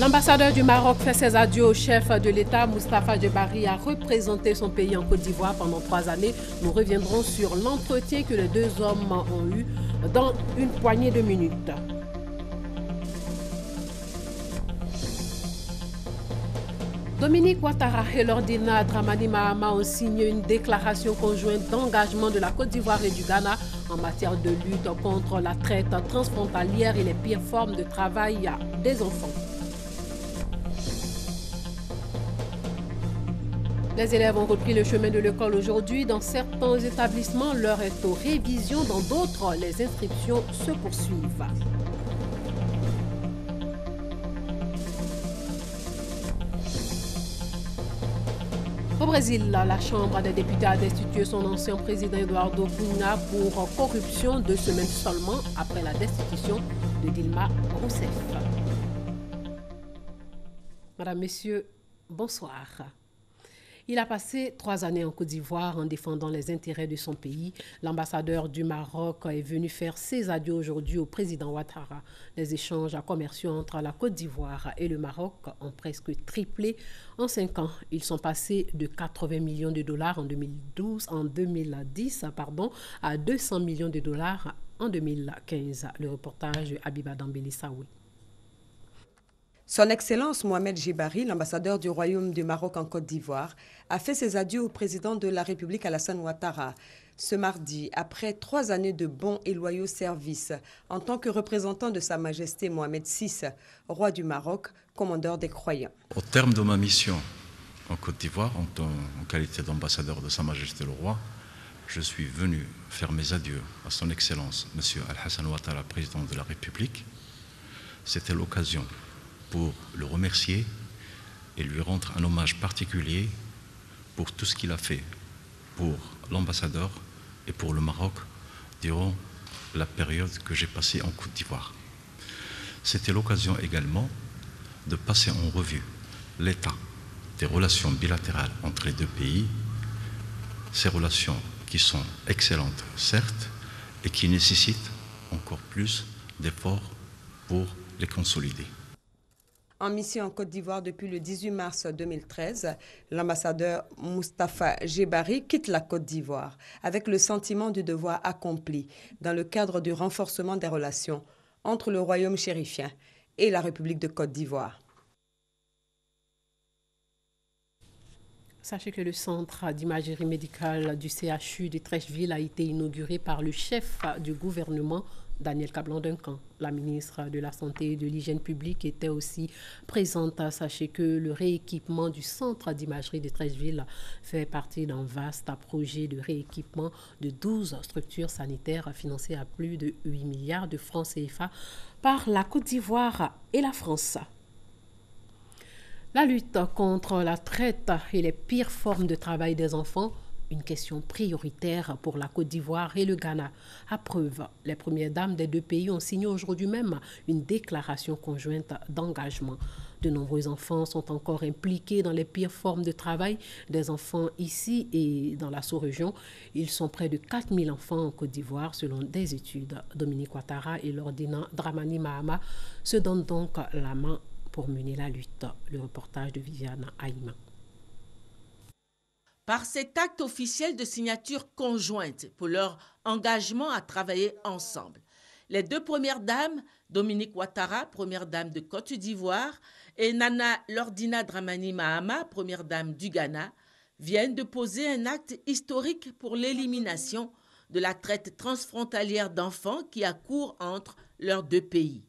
L'ambassadeur du Maroc fait ses adieux au chef de l'État. Moustapha Djebari a représenté son pays en Côte d'Ivoire pendant 3 années. Nous reviendrons sur l'entretien que les deux hommes ont eu dans une poignée de minutes. Dominique Ouattara et Lordina Dramani Mahama ont signé une déclaration conjointe d'engagement de la Côte d'Ivoire et du Ghana en matière de lutte contre la traite transfrontalière et les pires formes de travail des enfants. Les élèves ont repris le chemin de l'école aujourd'hui. Dans certains établissements, l'heure est aux révisions. Dans d'autres, les inscriptions se poursuivent. Au Brésil, la Chambre des députés a destitué son ancien président Eduardo Cunha pour corruption 2 semaines seulement après la destitution de Dilma Rousseff. Madame, Messieurs, bonsoir. Il a passé 3 années en Côte d'Ivoire en défendant les intérêts de son pays. L'ambassadeur du Maroc est venu faire ses adieux aujourd'hui au président Ouattara. Les échanges commerciaux entre la Côte d'Ivoire et le Maroc ont presque triplé en 5 ans. Ils sont passés de 80 millions de dollars en 2010 à 200 millions de dollars en 2015. Le reportage de Habiba Dambeli Saoui. Son Excellence Mohamed Djebari, l'ambassadeur du Royaume du Maroc en Côte d'Ivoire, a fait ses adieux au président de la République Alassane Ouattara ce mardi, après 3 années de bons et loyaux services en tant que représentant de Sa Majesté Mohamed VI, roi du Maroc, commandeur des croyants. Au terme de ma mission en Côte d'Ivoire, en qualité d'ambassadeur de Sa Majesté le roi, je suis venu faire mes adieux à son Excellence M. Alassane Ouattara, président de la République. C'était l'occasion pour le remercier et lui rendre un hommage particulier pour tout ce qu'il a fait pour l'ambassadeur et pour le Maroc durant la période que j'ai passée en Côte d'Ivoire. C'était l'occasion également de passer en revue l'état des relations bilatérales entre les deux pays, ces relations qui sont excellentes certes et qui nécessitent encore plus d'efforts pour les consolider. En mission en Côte d'Ivoire depuis le 18 mars 2013, l'ambassadeur Moustapha Djebari quitte la Côte d'Ivoire avec le sentiment du devoir accompli dans le cadre du renforcement des relations entre le Royaume chérifien et la République de Côte d'Ivoire. Sachez que le centre d'imagerie médicale du CHU de Treichville a été inauguré par le chef du gouvernement, Daniel Kablan-Duncan. La ministre de la Santé et de l'Hygiène publique était aussi présente. Sachez que le rééquipement du centre d'imagerie de Treichville fait partie d'un vaste projet de rééquipement de 12 structures sanitaires financées à plus de 8 milliards de francs CFA par la Côte d'Ivoire et la France. La lutte contre la traite et les pires formes de travail des enfants, une question prioritaire pour la Côte d'Ivoire et le Ghana. À preuve, les premières dames des deux pays ont signé aujourd'hui même une déclaration conjointe d'engagement. De nombreux enfants sont encore impliqués dans les pires formes de travail des enfants ici et dans la sous-région. Ils sont près de 4000 enfants en Côte d'Ivoire selon des études. Dominique Ouattara et Lordina Dramani Mahama se donnent donc la main pour mener la lutte. Le reportage de Viviane Aïma. Par cet acte officiel de signature conjointe pour leur engagement à travailler ensemble, les deux premières dames, Dominique Ouattara, première dame de Côte d'Ivoire, et Nana Lordina Dramani Mahama, première dame du Ghana, viennent de poser un acte historique pour l'élimination de la traite transfrontalière d'enfants qui a cours entre leurs deux pays.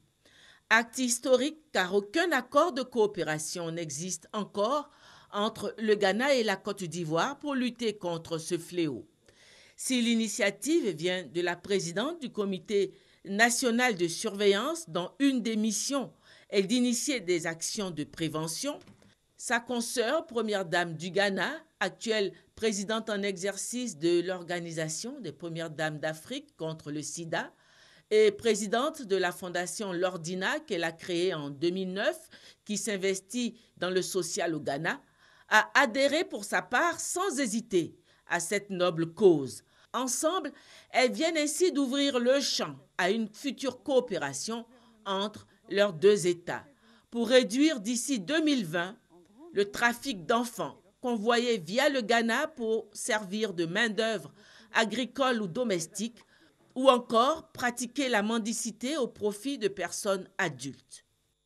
Acte historique car aucun accord de coopération n'existe encore entre le Ghana et la Côte d'Ivoire pour lutter contre ce fléau. Si l'initiative vient de la présidente du comité national de surveillance, dont une des missions est d'initier des actions de prévention, sa consoeur, première dame du Ghana, actuelle présidente en exercice de l'Organisation des Premières Dames d'Afrique contre le sida, et présidente de la fondation Lordina qu'elle a créée en 2009, qui s'investit dans le social au Ghana, a adhéré pour sa part sans hésiter à cette noble cause. Ensemble, elles viennent ainsi d'ouvrir le champ à une future coopération entre leurs deux États pour réduire d'ici 2020 le trafic d'enfants convoyés via le Ghana pour servir de main-d'œuvre agricole ou domestique, ou encore pratiquer la mendicité au profit de personnes adultes.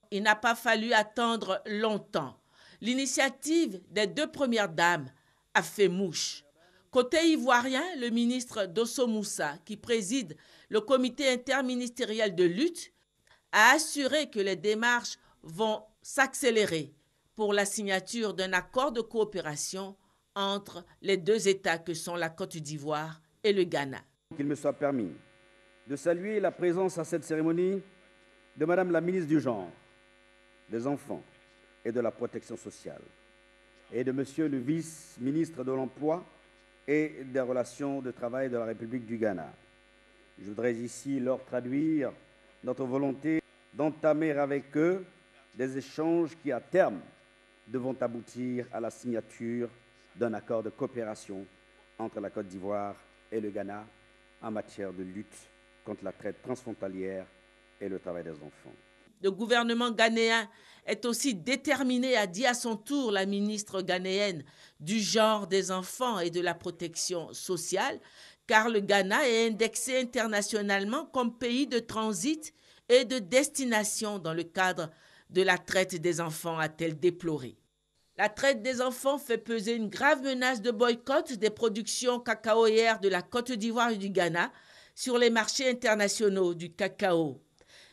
Il n'a pas fallu attendre longtemps. L'initiative des 2 premières dames a fait mouche. Côté ivoirien, le ministre Dosso Moussa, qui préside le comité interministériel de lutte, a assuré que les démarches vont s'accélérer pour la signature d'un accord de coopération entre les 2 États que sont la Côte d'Ivoire et le Ghana. Qu'il me soit permis de saluer la présence à cette cérémonie de Madame la ministre du Genre, des Enfants et de la Protection sociale, et de Monsieur le vice-ministre de l'Emploi et des Relations de travail de la République du Ghana. Je voudrais ici leur traduire notre volonté d'entamer avec eux des échanges qui, à terme, devront aboutir à la signature d'un accord de coopération entre la Côte d'Ivoire et le Ghana en matière de lutte contre la traite transfrontalière et le travail des enfants. Le gouvernement ghanéen est aussi déterminé, a dit à son tour la ministre ghanéenne du Genre, des Enfants et de la Protection sociale, car le Ghana est indexé internationalement comme pays de transit et de destination dans le cadre de la traite des enfants, a-t-elle déploré. La traite des enfants fait peser une grave menace de boycott des productions cacaoyères de la Côte d'Ivoire et du Ghana sur les marchés internationaux du cacao.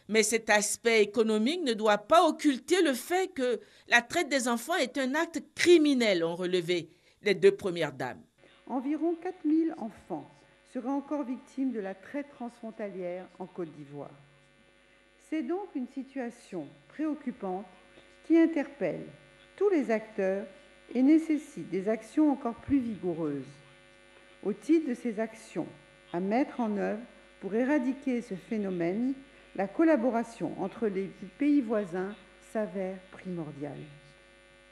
Mais cet aspect économique ne doit pas occulter le fait que la traite des enfants est un acte criminel, ont relevé les 2 premières dames. Environ 4000 enfants seraient encore victimes de la traite transfrontalière en Côte d'Ivoire. C'est donc une situation préoccupante qui interpelle tous les acteurs et nécessite des actions encore plus vigoureuses. Au titre de ces actions à mettre en œuvre pour éradiquer ce phénomène, la collaboration entre les pays voisins s'avère primordiale.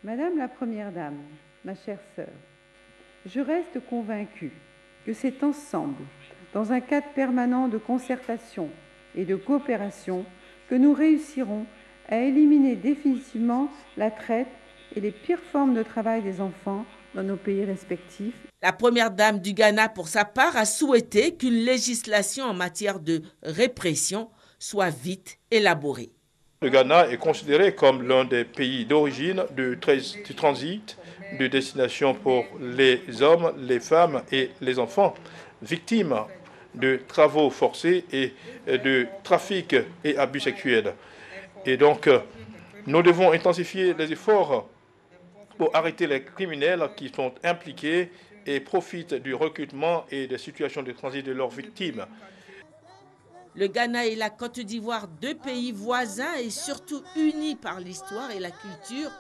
Madame la Première Dame, ma chère sœur, je reste convaincue que c'est ensemble, dans un cadre permanent de concertation et de coopération, que nous réussirons à éliminer définitivement la traite et les pires formes de travail des enfants dans nos pays respectifs. La Première Dame du Ghana, pour sa part, a souhaité qu'une législation en matière de répression soit vite élaborée. Le Ghana est considéré comme l'un des pays d'origine, de transit, de destination pour les hommes, les femmes et les enfants victimes de travaux forcés et de trafic et abus sexuels. Et donc, nous devons intensifier les efforts pour arrêter les criminels qui sont impliqués et profitent du recrutement et des situations de transit de leurs victimes. Le Ghana et la Côte d'Ivoire, 2 pays voisins et surtout unis par l'histoire et la culture,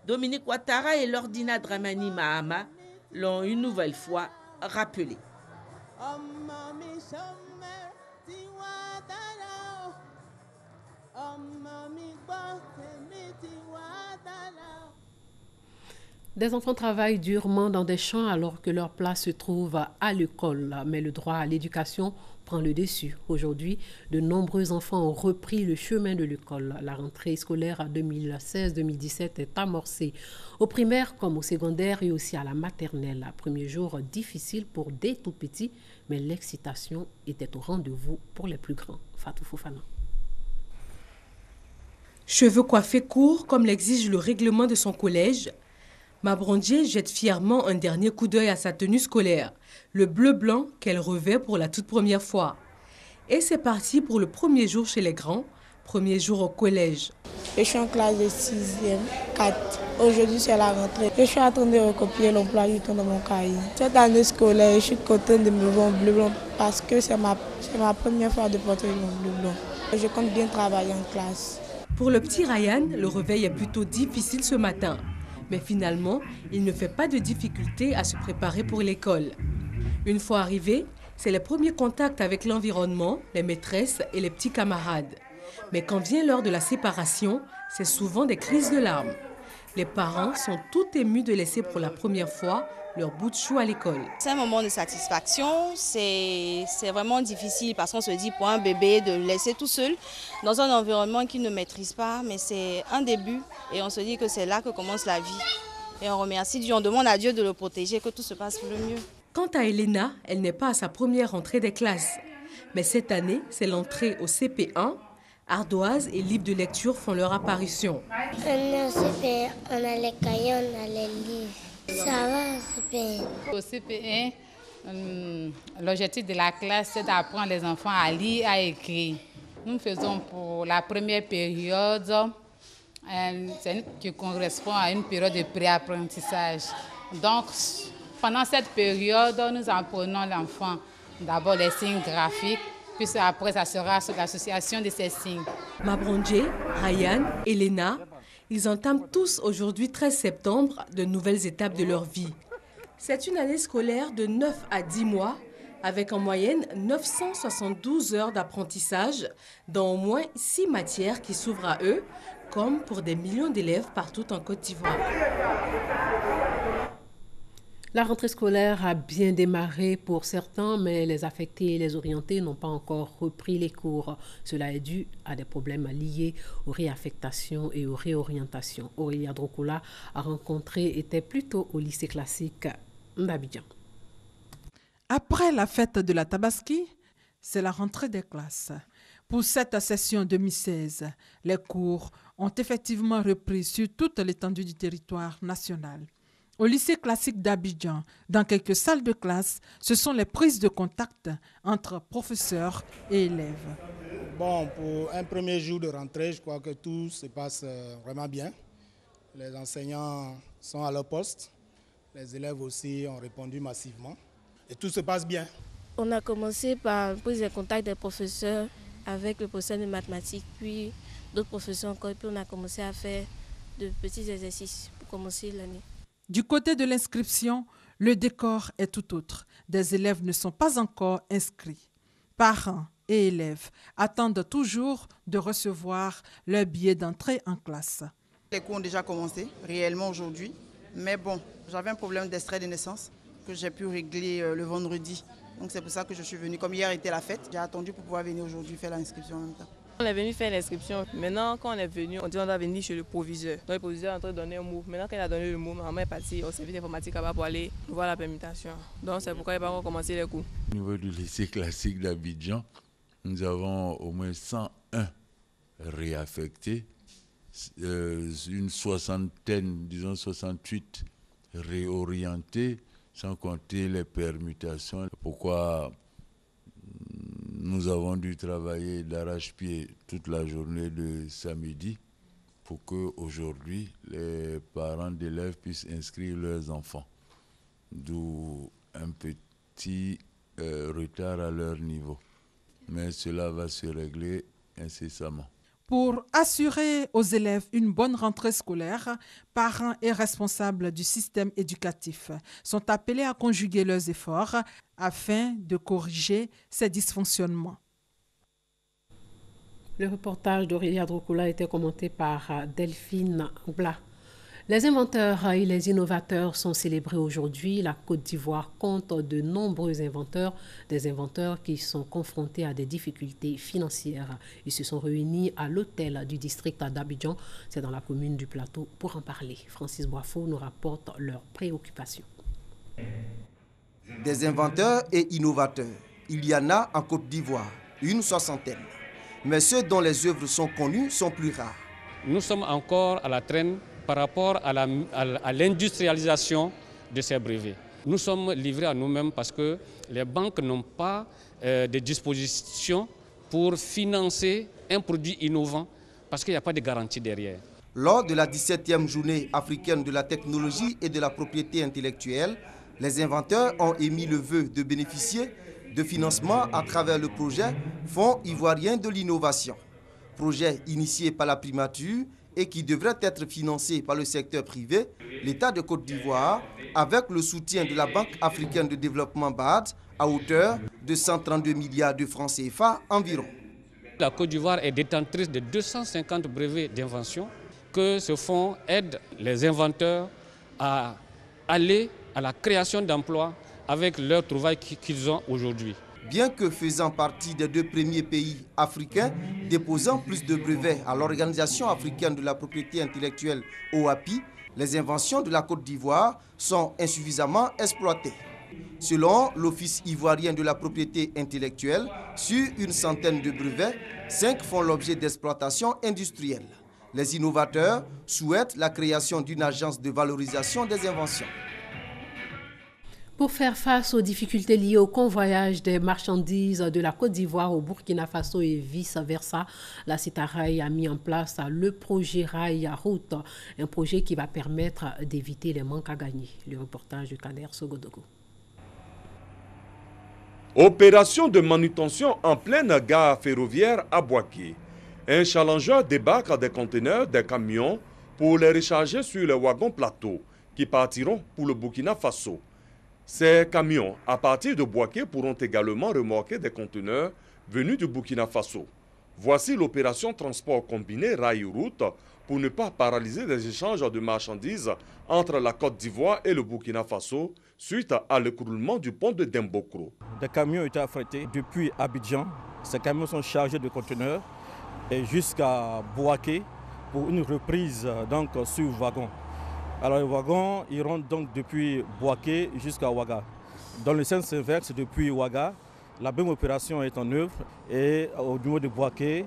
Dominique Ouattara et Lordina Dramani Mahama l'ont une nouvelle fois rappelé. Des enfants travaillent durement dans des champs alors que leur place se trouve à l'école. Mais le droit à l'éducation prend le dessus. Aujourd'hui, de nombreux enfants ont repris le chemin de l'école. La rentrée scolaire 2016-2017 est amorcée au primaire comme au secondaire et aussi à la maternelle. Premier jour difficile pour des tout petits, mais l'excitation était au rendez-vous pour les plus grands. Fatou Fofana. Cheveux coiffés courts comme l'exige le règlement de son collège, Mabrondier jette fièrement un dernier coup d'œil à sa tenue scolaire, le bleu-blanc qu'elle revêt pour la toute première fois. Et c'est parti pour le premier jour chez les grands, premier jour au collège. Je suis en classe de 6e, 4. Aujourd'hui, c'est la rentrée. Je suis en train de recopier l'emploi du temps dans mon cahier. Cette année scolaire, je suis contente de me voir en bleu-blanc parce que c'est ma première fois de porter mon bleu-blanc. Je compte bien travailler en classe. Pour le petit Ryan, le réveil est plutôt difficile ce matin. Mais finalement, il ne fait pas de difficulté à se préparer pour l'école. Une fois arrivé, c'est les premiers contacts avec l'environnement, les maîtresses et les petits camarades. Mais quand vient l'heure de la séparation, c'est souvent des crises de larmes. Les parents sont tout émus de laisser pour la première fois leur bout de chou à l'école. C'est un moment de satisfaction, c'est vraiment difficile parce qu'on se dit pour un bébé de le laisser tout seul dans un environnement qu'il ne maîtrise pas, mais c'est un début et on se dit que c'est là que commence la vie. Et on remercie Dieu, on demande à Dieu de le protéger, que tout se passe pour le mieux. Quant à Elena, elle n'est pas à sa première rentrée des classes. Mais cette année, c'est l'entrée au CP1. Ardoise et livres de lecture font leur apparition. On est au CP1, on a les cahiers, on a les livres. Ça va au CP1. Au CP1, l'objectif de la classe, c'est d'apprendre les enfants à lire, à écrire. Nous faisons pour la première période, qui correspond à une période de pré-apprentissage. Donc, pendant cette période, nous apprenons l'enfant d'abord les signes graphiques, puis après, ça sera sur l'association de ces signes. Mabronje, Ryan, Elena, ils entament tous aujourd'hui, 13 septembre, de nouvelles étapes de leur vie. C'est une année scolaire de 9 à 10 mois, avec en moyenne 972 heures d'apprentissage dans au moins 6 matières qui s'ouvrent à eux, comme pour des millions d'élèves partout en Côte d'Ivoire. La rentrée scolaire a bien démarré pour certains, mais les affectés et les orientés n'ont pas encore repris les cours. Cela est dû à des problèmes liés aux réaffectations et aux réorientations. Aurélia Drokola a rencontré était plutôt au lycée classique d'Abidjan. Après la fête de la Tabaski, c'est la rentrée des classes. Pour cette session 2016, les cours ont effectivement repris sur toute l'étendue du territoire national. Au lycée classique d'Abidjan, dans quelques salles de classe, ce sont les prises de contact entre professeurs et élèves. Bon, pour un premier jour de rentrée, je crois que tout se passe vraiment bien. Les enseignants sont à leur poste, les élèves aussi ont répondu massivement et tout se passe bien. On a commencé par prise de contact des professeurs avec le professeur de mathématiques, puis d'autres professeurs encore, puis on a commencé à faire de petits exercices pour commencer l'année. Du côté de l'inscription, le décor est tout autre. Des élèves ne sont pas encore inscrits. Parents et élèves attendent toujours de recevoir leur billet d'entrée en classe. Les cours ont déjà commencé réellement aujourd'hui, mais bon, j'avais un problème d'extrait de naissance que j'ai pu régler le vendredi. Donc c'est pour ça que je suis venue. Comme hier était la fête, j'ai attendu pour pouvoir venir aujourd'hui faire l'inscription en même temps. On est venu faire l'inscription. Maintenant, quand on est venu, on dit qu'on doit venir chez le proviseur. Donc le proviseur est en train de donner un mot. Maintenant qu'il a donné le mot, maman est partie au service informatique là-bas pour aller voir la permutation. Donc c'est pourquoi il va encore commencer les cours. Au niveau du lycée classique d'Abidjan, nous avons au moins 101 réaffectés, une soixantaine, disons 68 réorientés, sans compter les permutations. Pourquoi nous avons dû travailler d'arrache-pied toute la journée de samedi pour qu'aujourd'hui, les parents d'élèves puissent inscrire leurs enfants. D'où un petit retard à leur niveau. Mais cela va se régler incessamment. Pour assurer aux élèves une bonne rentrée scolaire, parents et responsables du système éducatif sont appelés à conjuguer leurs efforts afin de corriger ces dysfonctionnements. Le reportage d'Aurélia Drokola était commenté par Delphine Bla. Les inventeurs et les innovateurs sont célébrés aujourd'hui. La Côte d'Ivoire compte de nombreux inventeurs, des inventeurs qui sont confrontés à des difficultés financières. Ils se sont réunis à l'hôtel du district d'Abidjan, c'est dans la commune du Plateau, pour en parler. Francis Boifo nous rapporte leurs préoccupations. Des inventeurs et innovateurs, il y en a en Côte d'Ivoire, une soixantaine. Mais ceux dont les œuvres sont connues sont plus rares. Nous sommes encore à la traîne par rapport à l'industrialisation de ces brevets. Nous sommes livrés à nous-mêmes parce que les banques n'ont pas de dispositions pour financer un produit innovant parce qu'il n'y a pas de garantie derrière. Lors de la 17e journée africaine de la technologie et de la propriété intellectuelle, les inventeurs ont émis le vœu de bénéficier de financement à travers le projet Fonds ivoirien de l'innovation. Projet initié par la primature et qui devrait être financé par le secteur privé, l'État de Côte d'Ivoire, avec le soutien de la Banque africaine de développement BAD, à hauteur de 132 milliards de francs CFA environ. La Côte d'Ivoire est détentrice de 250 brevets d'invention que ce fonds aide les inventeurs à aller à la création d'emplois avec leurs trouvailles qu'ils ont aujourd'hui. Bien que faisant partie des 2 premiers pays africains déposant plus de brevets à l'Organisation africaine de la propriété intellectuelle OAPI, les inventions de la Côte d'Ivoire sont insuffisamment exploitées. Selon l'Office ivoirien de la propriété intellectuelle, sur une centaine de brevets, 5 font l'objet d'exploitation industrielle. Les innovateurs souhaitent la création d'une agence de valorisation des inventions. Pour faire face aux difficultés liées au convoyage des marchandises de la Côte d'Ivoire au Burkina Faso et vice-versa, la Citarail a mis en place le projet Rail Route, un projet qui va permettre d'éviter les manques à gagner. Le reportage de Kader Sogodogo. Opération de manutention en pleine gare ferroviaire à Bouaké. Un challenger débarque des conteneurs, des camions pour les recharger sur les wagons plateaux qui partiront pour le Burkina Faso. Ces camions, à partir de Bouaké, pourront également remorquer des conteneurs venus du Burkina Faso. Voici l'opération transport combiné Rail Route pour ne pas paralyser les échanges de marchandises entre la Côte d'Ivoire et le Burkina Faso suite à l'écroulement du pont de Dembokro. Des camions étaient affrétés depuis Abidjan. Ces camions sont chargés de conteneurs et jusqu'à Bouaké pour une reprise donc sur wagon. Alors les wagons iront donc depuis Bouaké jusqu'à Ouaga. Dans le sens inverse, depuis Ouaga, la même opération est en œuvre et au niveau de Bouaké,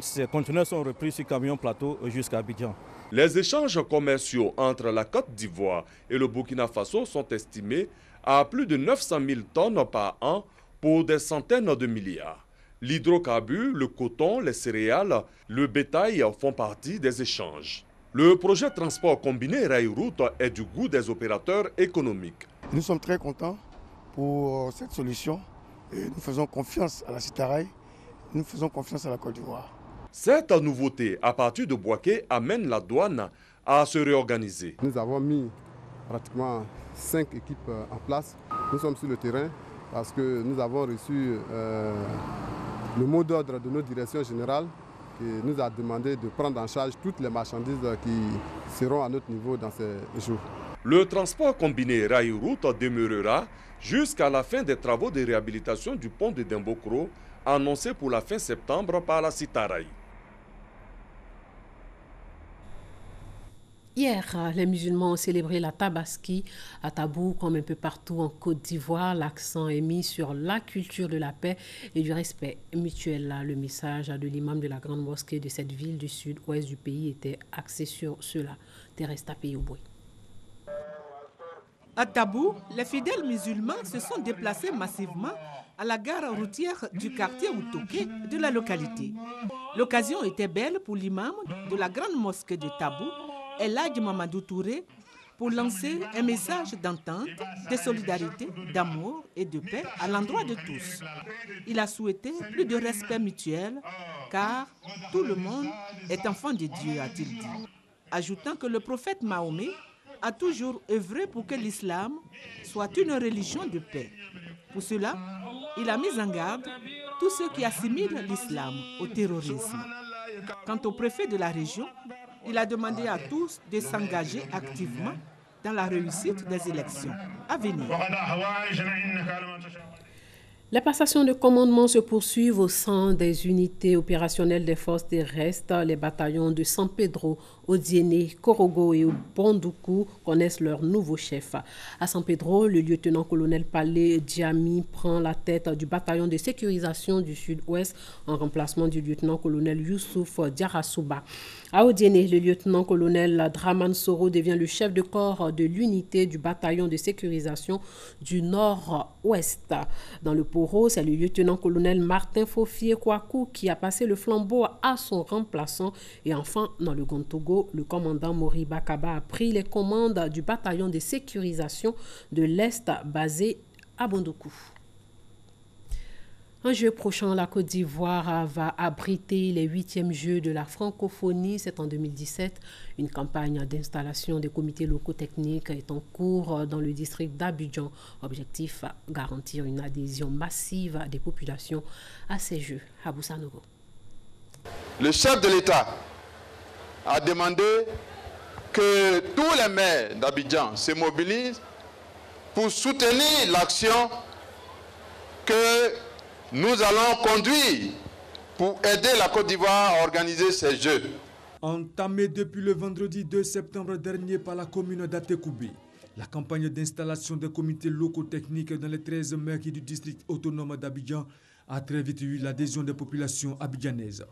ces conteneurs sont repris sur camion plateau jusqu'à Abidjan. Les échanges commerciaux entre la Côte d'Ivoire et le Burkina Faso sont estimés à plus de 900 000 tonnes par an pour des centaines de milliards. L'hydrocarbure, le coton, les céréales, le bétail font partie des échanges. Le projet transport combiné Rail Route est du goût des opérateurs économiques. Nous sommes très contents pour cette solution et nous faisons confiance à la Citarail, nous faisons confiance à la Côte d'Ivoire. Cette nouveauté à partir de Bouaké amène la douane à se réorganiser. Nous avons mis pratiquement 5 équipes en place. Nous sommes sur le terrain parce que nous avons reçu le mot d'ordre de notre direction générale qui nous a demandé de prendre en charge toutes les marchandises qui seront à notre niveau dans ces jours. Le transport combiné Rail Route demeurera jusqu'à la fin des travaux de réhabilitation du pont de Dembokro, annoncé pour la fin septembre par la Citarail. Hier, les musulmans ont célébré la Tabaski à Tabou, comme un peu partout en Côte d'Ivoire. L'accent est mis sur la culture de la paix et du respect mutuel. Le message de l'imam de la grande mosquée de cette ville du sud-ouest du pays était axé sur cela. Teresta Payouboui. À Tabou, les fidèles musulmans se sont déplacés massivement à la gare routière du quartier Outoké de la localité. L'occasion était belle pour l'imam de la grande mosquée de Tabou, El Hadj Mamadou Touré, pour lancer un message d'entente, de solidarité, d'amour et de paix à l'endroit de tous. Il a souhaité plus de respect mutuel, car tout le monde est enfant de Dieu, a-t-il dit. Ajoutant que le prophète Mahomet a toujours œuvré pour que l'islam soit une religion de paix. Pour cela, il a mis en garde tous ceux qui assimilent l'islam au terrorisme. Quant au préfet de la région, il a demandé à tous de s'engager activement dans la réussite des élections à venir. Les passations de commandement se poursuivent au sein des unités opérationnelles des forces terrestres. Les bataillons de San Pedro, Odiéné, Korogo et Bondoukou connaissent leur nouveau chef. À San Pedro, le lieutenant-colonel Palé Djami prend la tête du bataillon de sécurisation du sud-ouest en remplacement du lieutenant-colonel Youssouf Diarasouba. À Odiéné, le lieutenant-colonel Draman Soro devient le chef de corps de l'unité du bataillon de sécurisation du nord-ouest. Dans le Poro, c'est le lieutenant-colonel Martin Fofié-Kouakou qui a passé le flambeau à son remplaçant. Et enfin, dans le Gontogo, le commandant Moriba Kaba a pris les commandes du bataillon de sécurisation de l'Est basé à Bondoukou. En juillet prochain, la Côte d'Ivoire va abriter les 8e Jeux de la francophonie. C'est en 2017. Une campagne d'installation des comités locaux techniques est en cours dans le district d'Abidjan. Objectif, garantir une adhésion massive des populations à ces Jeux. Abou Sanogo. Le chef de l'État a demandé que tous les maires d'Abidjan se mobilisent pour soutenir l'action que nous allons conduire pour aider la Côte d'Ivoire à organiser ces Jeux. Entamée depuis le vendredi 2 septembre dernier par la commune d'Atekoubé, la campagne d'installation des comités locaux techniques dans les 13 mairies du district autonome d'Abidjan a très vite eu l'adhésion des populations abidjanaises.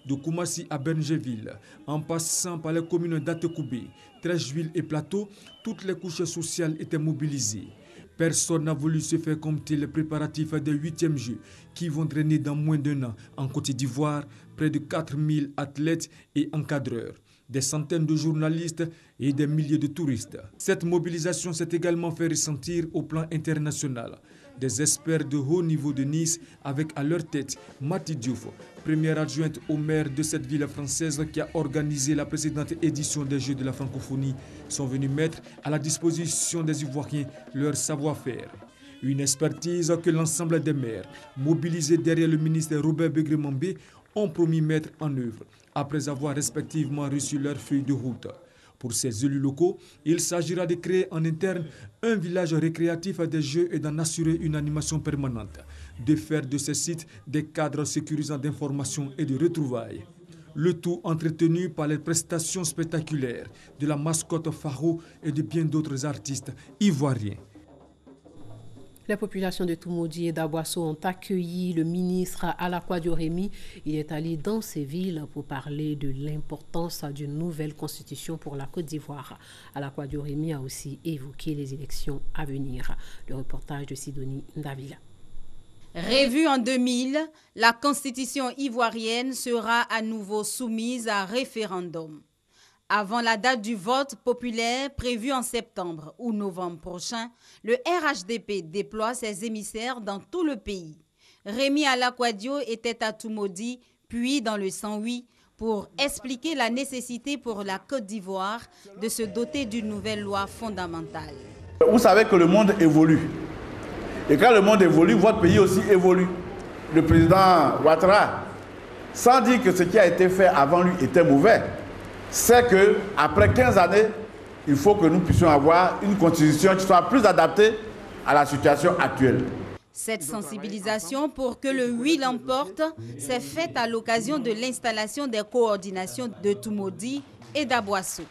De Koumassi à Berngéville, en passant par les communes d'Atekoubé, Treichville et Plateau, toutes les couches sociales étaient mobilisées. Personne n'a voulu se faire compter les préparatifs des 8e Jeux qui vont drainer dans moins d'un an en Côte d'Ivoire près de 4000 athlètes et encadreurs, des centaines de journalistes et des milliers de touristes. Cette mobilisation s'est également fait ressentir au plan international. Des experts de haut niveau de Nice avec à leur tête Mati Diouf, première adjointe au maire de cette ville française qui a organisé la précédente édition des Jeux de la francophonie, sont venus mettre à la disposition des Ivoiriens leur savoir-faire. Une expertise que l'ensemble des maires, mobilisés derrière le ministre Robert Begré-Mambé, ont promis mettre en œuvre après avoir respectivement reçu leur feuille de route. Pour ces élus locaux, il s'agira de créer en interne un village récréatif des Jeux et d'en assurer une animation permanente, de faire de ces sites des cadres sécurisants d'information et de retrouvailles. Le tout entretenu par les prestations spectaculaires de la mascotte Faro et de bien d'autres artistes ivoiriens. Les populations de Toumoudi et d'Aboasso ont accueilli le ministre Alakwadio Remi. Il est allé dans ces villes pour parler de l'importance d'une nouvelle constitution pour la Côte d'Ivoire. Alakwadio Remi a aussi évoqué les élections à venir. Le reportage de Sidonie Ndavila. Revue en 2000, la constitution ivoirienne sera à nouveau soumise à référendum. Avant la date du vote populaire prévue en septembre ou novembre prochain, le RHDP déploie ses émissaires dans tout le pays. Remi Alakwadio était à Toumoudi, puis dans le 108, pour expliquer la nécessité pour la Côte d'Ivoire de se doter d'une nouvelle loi fondamentale. Vous savez que le monde évolue. Et quand le monde évolue, votre pays aussi évolue. Le président Ouattara, sans dire que ce qui a été fait avant lui était mauvais, c'est qu'après 15 années, il faut que nous puissions avoir une constitution qui soit plus adaptée à la situation actuelle. Cette sensibilisation pour que le oui l'emporte s'est faite à l'occasion de l'installation des coordinations de Toumoudi et d'Aboasso.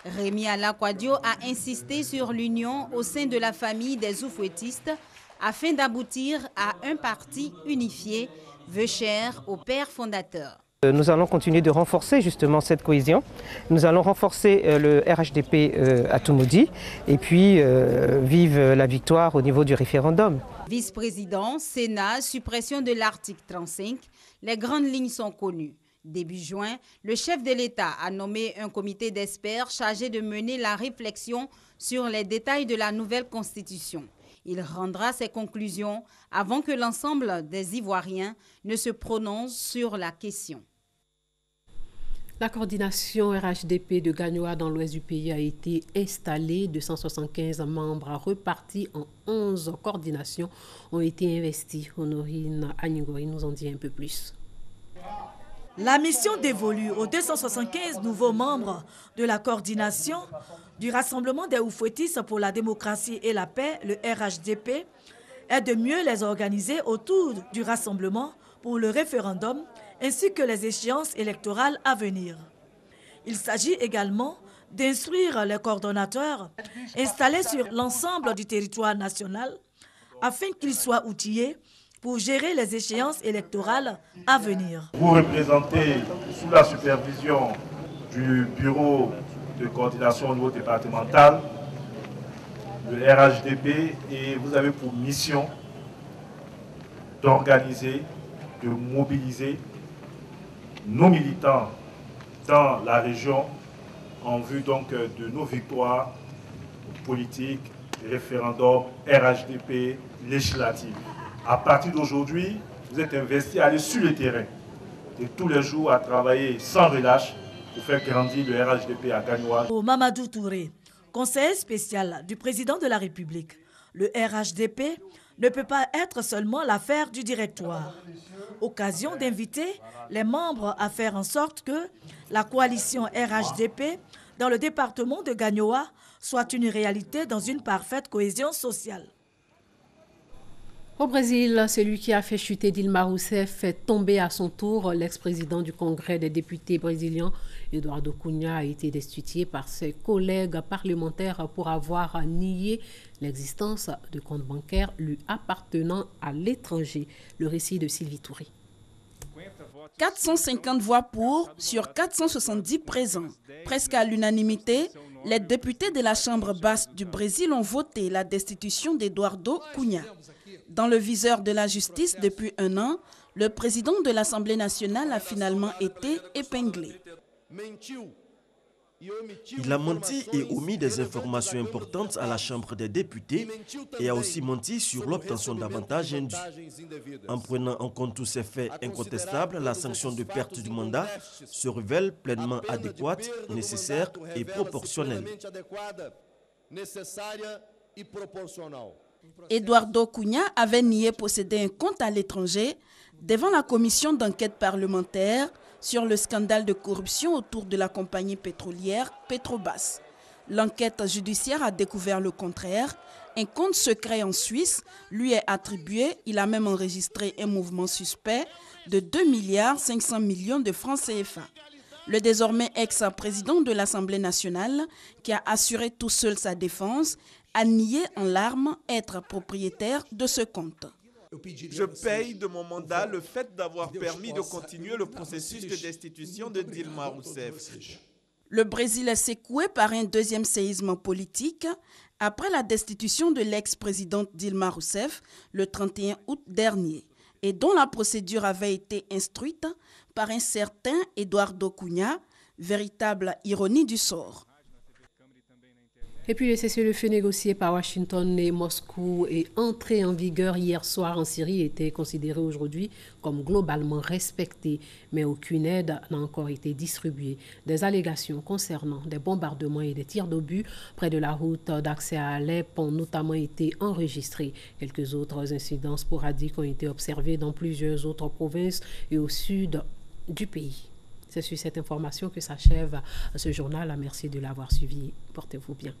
Remi Alakwadio a insisté sur l'union au sein de la famille des oufouettistes afin d'aboutir à un parti unifié, vœu cher au père fondateur. Nous allons continuer de renforcer justement cette cohésion. Nous allons renforcer le RHDP à Toumoudi et puis vive la victoire au niveau du référendum. Vice-président, Sénat, suppression de l'article 35, les grandes lignes sont connues. Début juin, le chef de l'État a nommé un comité d'experts chargé de mener la réflexion sur les détails de la nouvelle constitution. Il rendra ses conclusions avant que l'ensemble des Ivoiriens ne se prononcent sur la question. La coordination RHDP de Gagnoa dans l'ouest du pays a été installée. 275 membres repartis en 11 coordinations ont été investis. Honorine Anigori nous en dit un peu plus. La mission dévolue aux 275 nouveaux membres de la coordination du Rassemblement des Oufouettistes pour la démocratie et la paix, le RHDP, est de mieux les organiser autour du rassemblement pour le référendum ainsi que les échéances électorales à venir. Il s'agit également d'instruire les coordonnateurs installés sur l'ensemble du territoire national afin qu'ils soient outillés pour gérer les échéances électorales à venir. Vous représentez sous la supervision du bureau de coordination au niveau départemental, le RHDP, et vous avez pour mission d'organiser, de mobiliser nos militants dans la région en vue donc de nos victoires politiques, référendum, RHDP, législatives. À partir d'aujourd'hui, vous êtes investis à aller sur le terrain et tous les jours à travailler sans relâche pour faire grandir le RHDP à Gagnoa. Mamadou Touré, conseiller spécial du président de la République, le RHDP ne peut pas être seulement l'affaire du directoire. Occasion d'inviter les membres à faire en sorte que la coalition RHDP dans le département de Gagnoa soit une réalité dans une parfaite cohésion sociale. Au Brésil, celui qui a fait chuter Dilma Rousseff fait tomber à son tour l'ex-président du Congrès des députés brésiliens. Eduardo Cunha a été destitué par ses collègues parlementaires pour avoir nié l'existence de comptes bancaires lui appartenant à l'étranger. Le récit de Sylvie Touré. 450 voix pour sur 470 présents. Presque à l'unanimité, les députés de la Chambre basse du Brésil ont voté la destitution d'Eduardo Cunha. Dans le viseur de la justice depuis un an, le président de l'Assemblée nationale a finalement été épinglé. Il a menti et omis des informations importantes à la Chambre des députés et a aussi menti sur l'obtention d'avantages indus. En prenant en compte tous ces faits incontestables, la sanction de perte du mandat se révèle pleinement adéquate, nécessaire et proportionnelle. Eduardo Cunha avait nié posséder un compte à l'étranger devant la commission d'enquête parlementaire sur le scandale de corruption autour de la compagnie pétrolière Petrobras. L'enquête judiciaire a découvert le contraire. Un compte secret en Suisse lui est attribué. Il a même enregistré un mouvement suspect de 2,5 milliards de francs CFA. Le désormais ex-président de l'Assemblée nationale, qui a assuré tout seul sa défense, a nié en larmes être propriétaire de ce compte. Je paye de mon mandat le fait d'avoir permis de continuer le processus de destitution de Dilma Rousseff. Le Brésil est secoué par un deuxième séisme politique après la destitution de l'ex-présidente Dilma Rousseff le 31 août dernier et dont la procédure avait été instruite par un certain Eduardo Cunha, véritable ironie du sort. Et puis le cessez-le-feu négocié par Washington et Moscou et entré en vigueur hier soir en Syrie était considéré aujourd'hui comme globalement respecté, mais aucune aide n'a encore été distribuée. Des allégations concernant des bombardements et des tirs d'obus près de la route d'accès à Alep ont notamment été enregistrés. Quelques autres incidents sporadiques ont été observés dans plusieurs autres provinces et au sud du pays. C'est sur cette information que s'achève ce journal. Merci de l'avoir suivi. Portez-vous bien.